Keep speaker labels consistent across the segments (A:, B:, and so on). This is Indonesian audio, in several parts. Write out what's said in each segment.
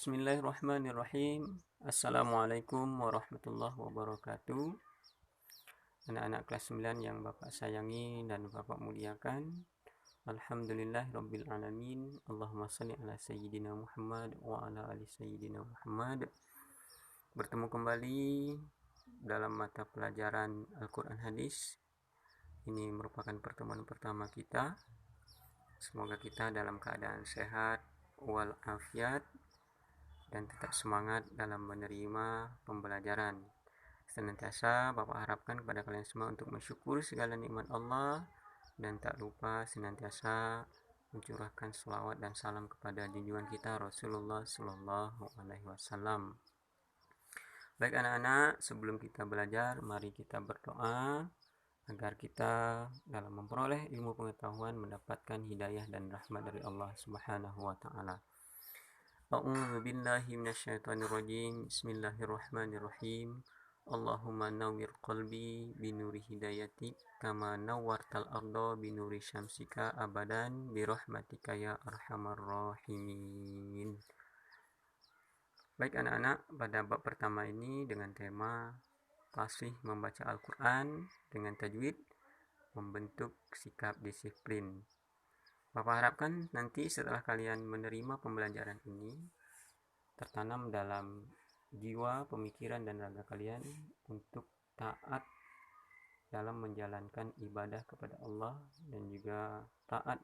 A: Bismillahirrahmanirrahim. Assalamualaikum warahmatullahi wabarakatuh. Anak-anak kelas 9 yang Bapak sayangi dan Bapak muliakan. Alhamdulillahirabbil alamin. Allahumma shalli ala sayyidina Muhammad wa ala ali sayyidina Muhammad. Bertemu kembali dalam mata pelajaran Al-Qur'an Hadis. Ini merupakan pertemuan pertama kita. Semoga kita dalam keadaan sehat walafiat dan tetap semangat dalam menerima pembelajaran. Senantiasa Bapak harapkan kepada kalian semua untuk mensyukur segala nikmat Allah dan tak lupa senantiasa mencurahkan selawat dan salam kepada junjungan kita Rasulullah Sallallahu Alaihi Wasallam. Baik anak-anak, sebelum kita belajar, mari kita berdoa agar kita dalam memperoleh ilmu pengetahuan mendapatkan hidayah dan rahmat dari Allah Subhanahu wa taala. A'udzu billahi minasyaitonir rajim. Bismillahirrahmanirrahim. Allahumma nawwir qalbi binuri hidayatik kama nawwartal arda binuri syamsika abadan birahmatika ya arhamar rahimin. Baik anak-anak, pada bab pertama ini dengan tema fasih membaca Al-Qur'an dengan tajwid, membentuk sikap disiplin. Bapak harapkan nanti setelah kalian menerima pembelajaran ini tertanam dalam jiwa, pemikiran, dan raga kalian untuk taat dalam menjalankan ibadah kepada Allah dan juga taat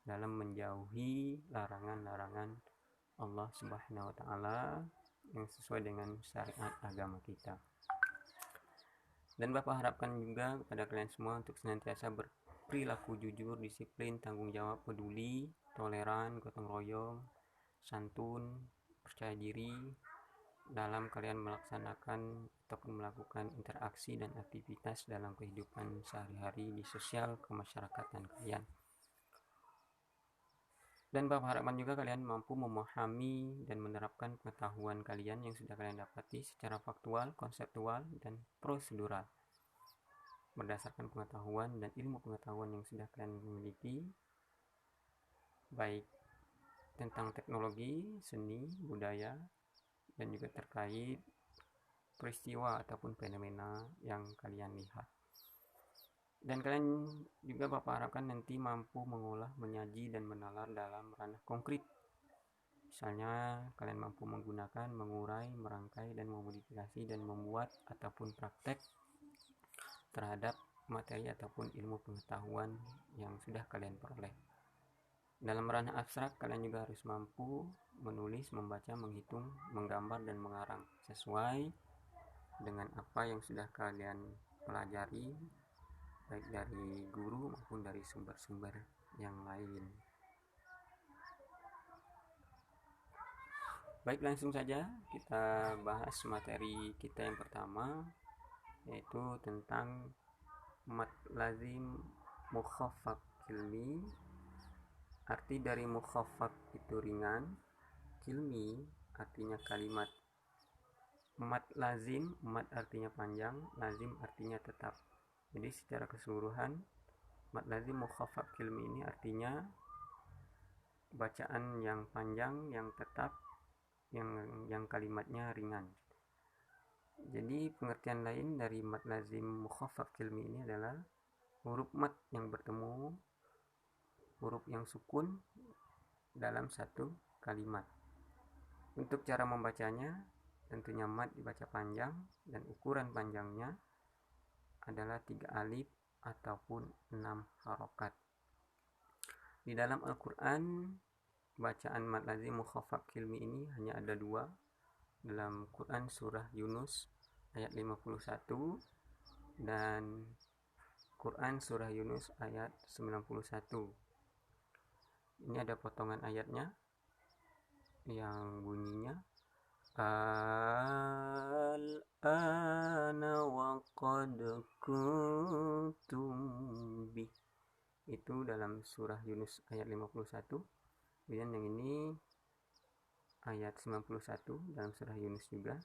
A: dalam menjauhi larangan-larangan Allah Subhanahu wa taala yang sesuai dengan syariat agama kita. Dan Bapak harapkan juga kepada kalian semua untuk senantiasa perilaku jujur, disiplin, tanggung jawab, peduli, toleran, gotong royong, santun, percaya diri dalam kalian melaksanakan ataupun melakukan interaksi dan aktivitas dalam kehidupan sehari-hari di sosial kemasyarakatan kalian. Dan Bapak harapkan juga kalian mampu memahami dan menerapkan pengetahuan kalian yang sudah kalian dapati secara faktual, konseptual, dan prosedural. Berdasarkan pengetahuan dan ilmu pengetahuan yang sudah kalian miliki, baik tentang teknologi, seni, budaya, dan juga terkait peristiwa ataupun fenomena yang kalian lihat. Dan kalian juga Bapak harapkan nanti mampu mengolah, menyaji, dan menalar dalam ranah konkret. Misalnya kalian mampu menggunakan, mengurai, merangkai, dan memodifikasi dan membuat ataupun praktek terhadap materi ataupun ilmu pengetahuan yang sudah kalian peroleh. Dalam ranah abstrak, kalian juga harus mampu menulis, membaca, menghitung, menggambar, dan mengarang sesuai dengan apa yang sudah kalian pelajari, baik dari guru maupun dari sumber-sumber yang lain. Baik, langsung saja kita bahas materi kita yang pertama, yaitu tentang mad lazim mukhaffaf kilmi. Arti dari mukhaffaf itu ringan, kilmi artinya kalimat. Mad lazim, mad artinya panjang, lazim artinya tetap. Jadi secara keseluruhan mad lazim mukhaffaf kilmi ini artinya bacaan yang panjang, yang tetap, yang kalimatnya ringan. Jadi pengertian lain dari mad lazim mukhaffaf kilmi ini adalah huruf mad yang bertemu huruf yang sukun dalam satu kalimat. Untuk cara membacanya, tentunya mad dibaca panjang dan ukuran panjangnya adalah 3 alif ataupun 6 harokat. Di dalam Al-Quran, bacaan mad lazim mukhaffaf kilmi ini hanya ada 2. Dalam Quran surah Yunus ayat 51 dan Quran surah Yunus ayat 91. Ini ada potongan ayatnya yang bunyinya al-ana wa qad kuntum bih. Itu dalam surah Yunus ayat 51. Kemudian yang ini ayat 91 dalam surah Yunus juga.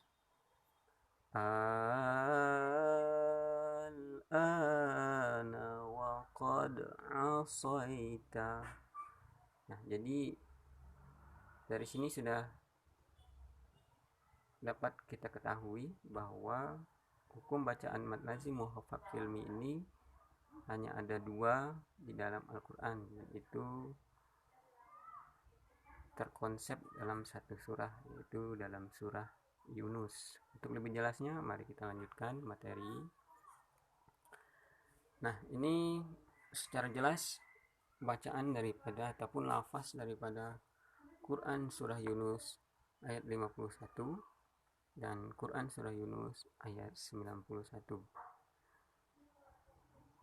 A: Al-ana wa qad asaita. Nah, jadi Dari sini sudah dapat kita ketahui bahwa hukum bacaan mad lazim mukhafaf filmi ini hanya ada dua di dalam Al-Quran, yaitu terkonsep dalam satu surah, yaitu dalam surah Yunus. Untuk lebih jelasnya, mari kita lanjutkan materi. Nah, ini secara jelas bacaan daripada ataupun lafaz daripada Quran surah Yunus ayat 51 dan Quran surah Yunus ayat 91.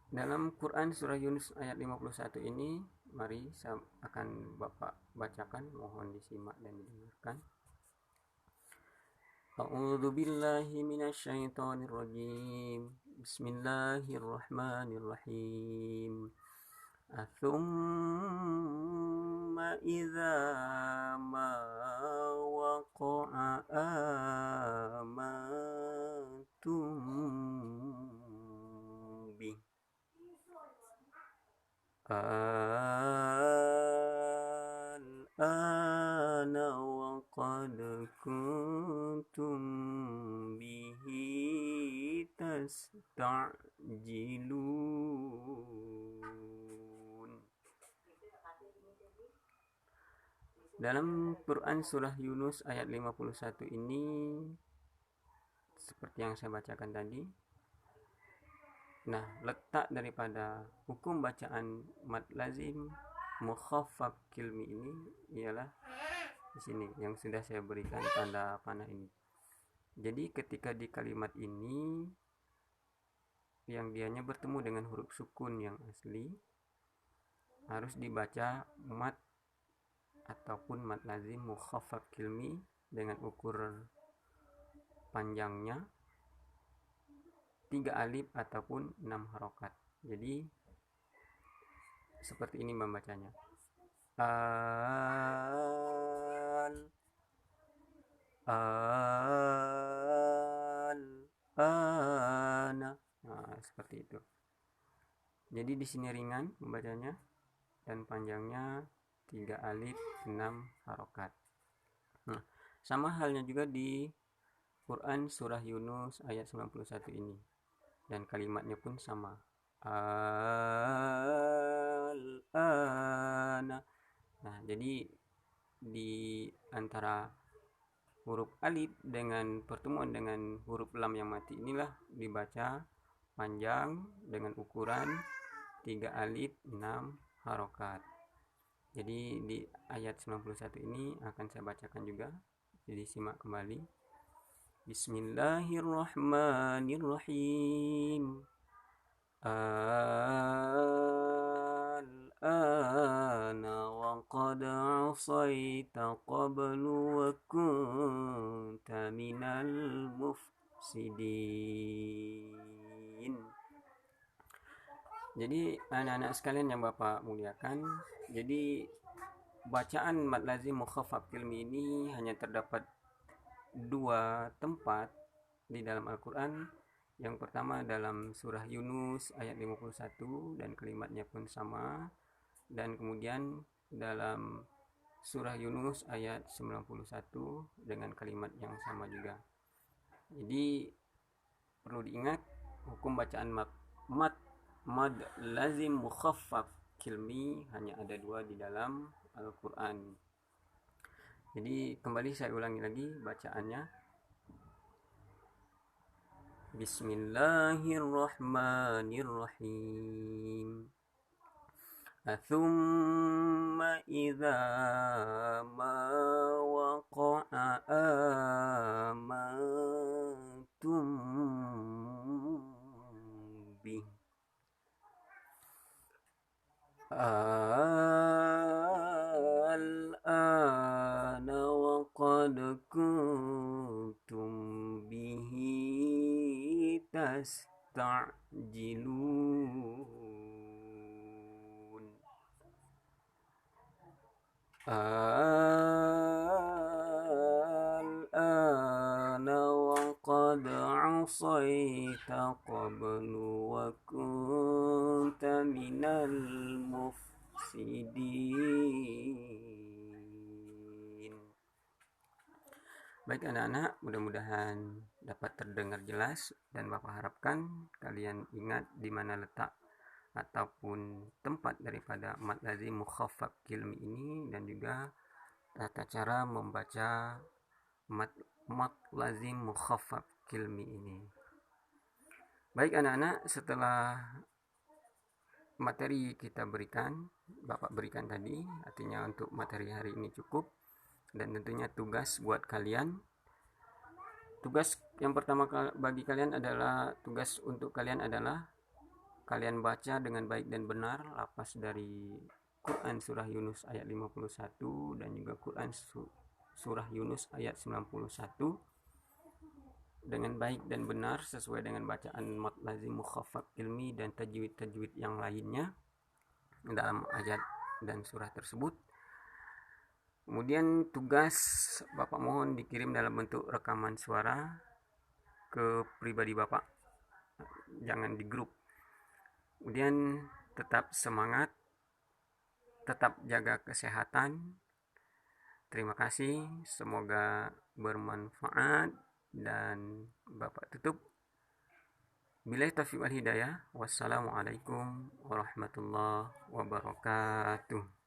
A: Dalam Quran surah Yunus ayat 51 ini, mari saya akan Bapak bacakan, mohon disimak dan didengarkan. A'udzu billahi minasyaitonir rajim. Bismillahirrahmanirrahim. Atsumma idza ma waqa'a amantum bih. Al-ana wa qad kuntum bihi tasta'jilun. Dalam Quran surah Yunus ayat 51 ini, seperti yang saya bacakan tadi, nah, letak daripada hukum bacaan mad lazim mukhaffaf kilmi ini ialah di sini yang sudah saya berikan tanda panah ini. Jadi ketika di kalimat ini yang dianya bertemu dengan huruf sukun yang asli, harus dibaca mad ataupun mad lazim mukhaffaf kilmi dengan ukur panjangnya 3 alif ataupun 6 harokat. Jadi seperti ini membacanya. Ana. Nah, seperti itu. Jadi di sini ringan membacanya dan panjangnya 3 alif 6 harokat. Nah, sama halnya juga di Quran surah Yunus ayat 91 ini. Dan kalimatnya pun sama. Al-ana. Nah, jadi di antara huruf alif dengan pertemuan dengan huruf lam yang mati inilah dibaca panjang dengan ukuran 3 alif 6 harokat. Jadi di ayat 91 ini akan saya bacakan juga. Jadi simak kembali. Bismillahirrahmanirrahim. Al-ana wa qad asaita qablu wa kunta minal mufsidin. Jadi anak-anak sekalian yang Bapak muliakan, jadi bacaan mad lazim mukhaffaf kilmi ini hanya terdapat 2 tempat di dalam Al-Quran. Yang pertama dalam surah Yunus ayat 51 dan kalimatnya pun sama, dan kemudian dalam surah Yunus ayat 91 dengan kalimat yang sama juga. Jadi perlu diingat, hukum bacaan mad lazim mukhaffaf kilmi hanya ada 2 di dalam Al-Quran. Jadi kembali saya ulangi lagi bacaannya. Bismillahirrahmanirrahim. Atsumma idza ma waqa'a amantum bih. Al-ana wa qad kuntum bihi tasta'jilun. Al-ana wa qad asaita qablu wa kunta minal mufsidin. Baik anak-anak, mudah-mudahan dapat terdengar jelas dan Bapak harapkan kalian ingat di mana letak ataupun tempat daripada mad lazim mukhaffaf kilmi ini dan juga tata cara membaca mad lazim mukhaffaf kilmi ini. Baik anak-anak, setelah materi kita berikan, Bapak berikan tadi, artinya untuk materi hari ini cukup. Dan tentunya tugas buat kalian. Tugas yang pertama bagi kalian adalah kalian baca dengan baik dan benar lafaz dari Quran surah Yunus ayat 51 dan juga Quran surah Yunus ayat 91 dengan baik dan benar sesuai dengan bacaan mad lazim mukhaffaf ilmi dan tajwid yang lainnya dalam ayat dan surah tersebut. Kemudian tugas Bapak mohon dikirim dalam bentuk rekaman suara ke pribadi Bapak, jangan di grup. Kemudian tetap semangat, tetap jaga kesehatan. Terima kasih, semoga bermanfaat dan Bapak tutup. Billahi taufiq wal hidayah. Wassalamualaikum warahmatullahi wabarakatuh.